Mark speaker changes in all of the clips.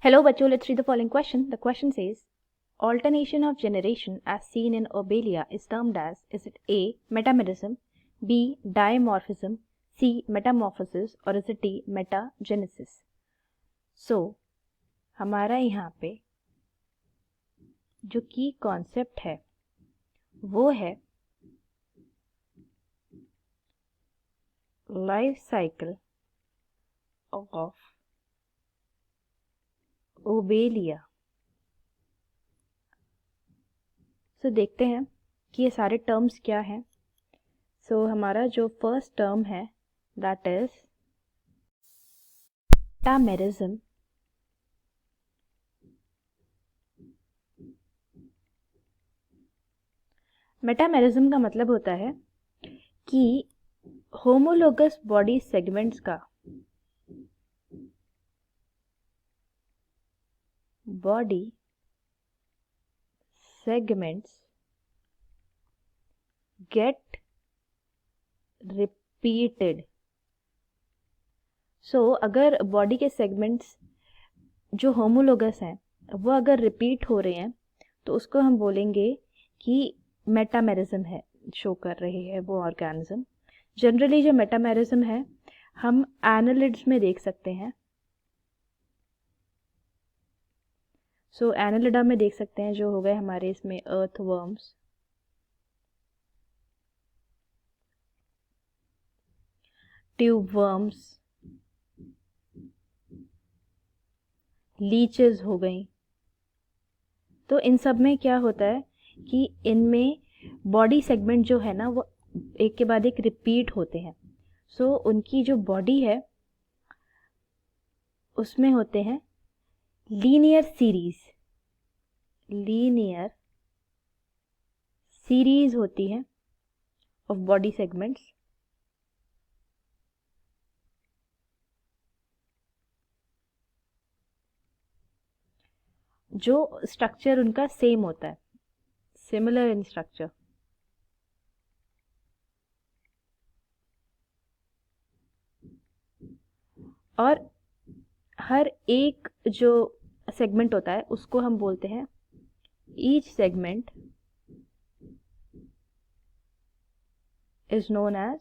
Speaker 1: Hello bachcho, let's read the following question. The question says, alternation of generation as seen in Obelia is termed as, is it A. Metamerism, B. Dimorphism, C. Metamorphosis और is it D. Metagenesis? So, हमारा यहाँ पे जो की concept है वो है life cycle of Obelia. सो देखते हैं कि ये सारे टर्म्स क्या हैं। सो हमारा जो फर्स्ट टर्म है दैट इज मेटामेरिज्म। मेटामेरिज्म का मतलब होता है कि होमोलोगस बॉडी सेगमेंट्स का बॉडी सेगमेंट्स गेट रिपीटेड। सो अगर बॉडी के सेगमेंट्स जो होमोलोगस हैं वो अगर रिपीट हो रहे हैं तो उसको हम बोलेंगे कि मेटामेरिज्म है, शो कर रही है वो ऑर्गेनिज्म। जनरली जो मेटामेरिज्म है हम एनालिड्स में देख सकते हैं। सो एनालिडा में देख सकते हैं जो हो गए हमारे इसमें अर्थवर्म्स, ट्यूब वर्म्स, लीचेस हो गई। तो इन सब में क्या होता है कि इनमें बॉडी सेगमेंट जो है ना वो एक के बाद एक रिपीट होते हैं। सो उनकी जो बॉडी है उसमें होते हैं लीनियर सीरीज होती है ऑफ बॉडी सेगमेंट्स जो स्ट्रक्चर उनका सेम होता है, सिमिलर इन स्ट्रक्चर। और हर एक जो सेगमेंट होता है उसको हम बोलते हैं, each segment is known as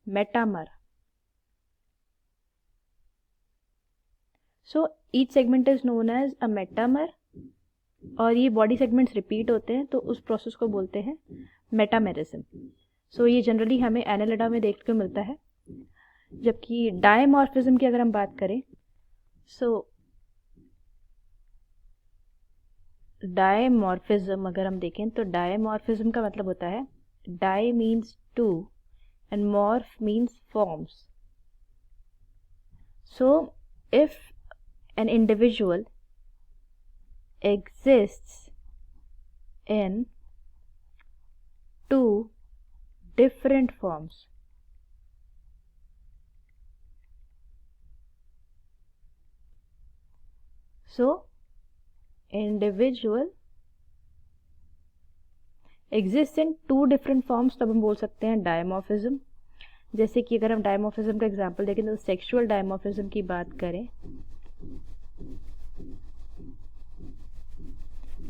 Speaker 1: metamer. So each segment is known as a metamer और ये बॉडी सेगमेंट्स रिपीट होते हैं तो उस प्रोसेस को बोलते हैं मेटामेरिज्म। सो ये जनरली हमें एनालिडा में देखने को मिलता है। जबकि डायमॉर्फिज्म की अगर हम बात करें, सो डायमॉर्फिज्म अगर हम देखें तो डायमॉर्फिज्म का मतलब होता है di means two and morph means forms. So if an individual exists in two different forms, so individual exists in two different forms, तब हम बोल सकते हैं डायमॉर्फिज्म। जैसे कि अगर हम डायमॉर्फिज्म का एग्जांपल देखें तो सेक्सुअल डायमॉर्फिज्म की बात करें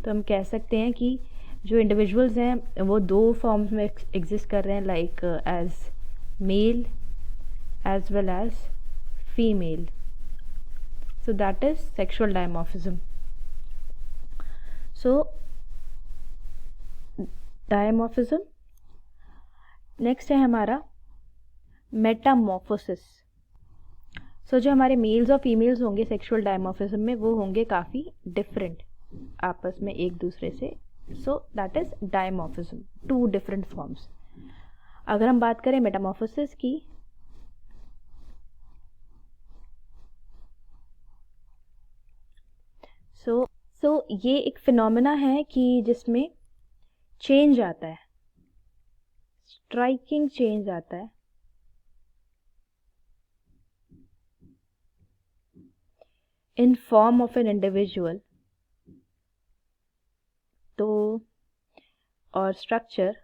Speaker 1: तो हम कह सकते हैं कि जो इंडिविजुअल्स हैं वो दो फॉर्म्स में एग्जिस्ट कर रहे हैं, like as male as well as female. So that is sexual dimorphism. So dimorphism. Next है हमारा मेटामॉर्फोसिस। सो जो हमारे मेल्स और फीमेल्स होंगे सेक्सुअल डायमॉर्फिज्म में वो होंगे काफ़ी डिफरेंट आपस में एक दूसरे से। So that is dimorphism, two different forms. अगर हम बात करें मेटामॉर्फोसिस की, सो ये एक फिनोमेना है कि जिसमें चेंज आता है, स्ट्राइकिंग चेंज आता है in form of an individual तो और structure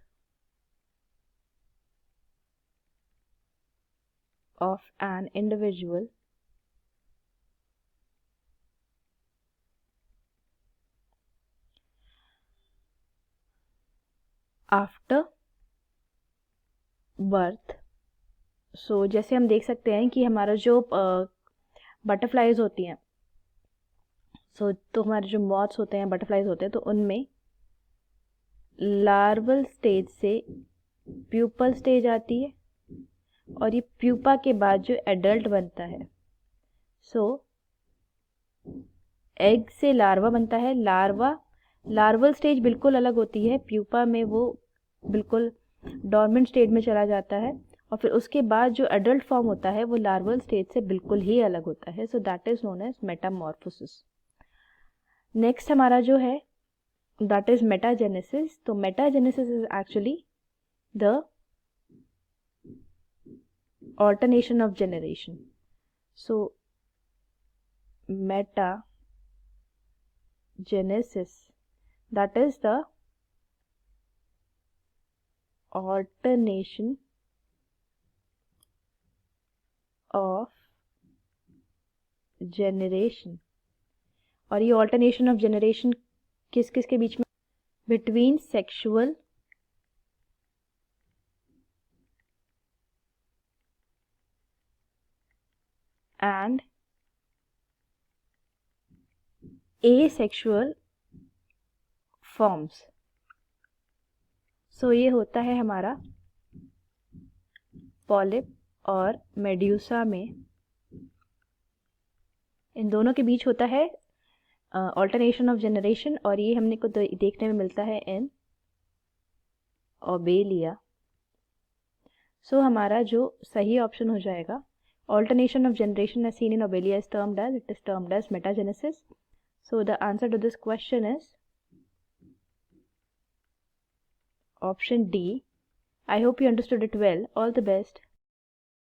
Speaker 1: of an individual after birth. सो जैसे हम देख सकते हैं कि हमारा जो बटरफ्लाइज होती हैं, तो हमारे जो मॉथ्स होते हैं, बटरफ्लाइज होते हैं, तो उनमें लार्वल स्टेज से प्यूपल स्टेज आती है और ये प्यूपा के बाद जो एडल्ट बनता है, एग से लार्वा बनता है। लार्वल स्टेज बिल्कुल अलग होती है, प्यूपा में वो बिल्कुल डॉर्मेंट स्टेज में चला जाता है, और फिर उसके बाद जो एडल्ट फॉर्म होता है वो लार्वल स्टेज से बिल्कुल ही अलग होता है। So that is known as metamorphosis. Next हमारा जो है दैट इज मेटाजेनेसिस। तो metagenesis is actually the alternation of generation. So metagenesis, that is the alternation of generation. और ये alternation of generation किस किस के बीच में? Between sexual and asexual forms. So ये होता है हमारा पॉलिप और मेड्यूसा में, इन दोनों के बीच होता है ऑल्टरनेशन ऑफ जनरेशन, और ये हमने को देखने में मिलता है इन ओबेलिया। सो हमारा जो सही ऑप्शन हो जाएगा, alternation of generation as seen in Obelia is termed as metagenesis. So the answer to this question is option D. I hope you understood it well. All the best.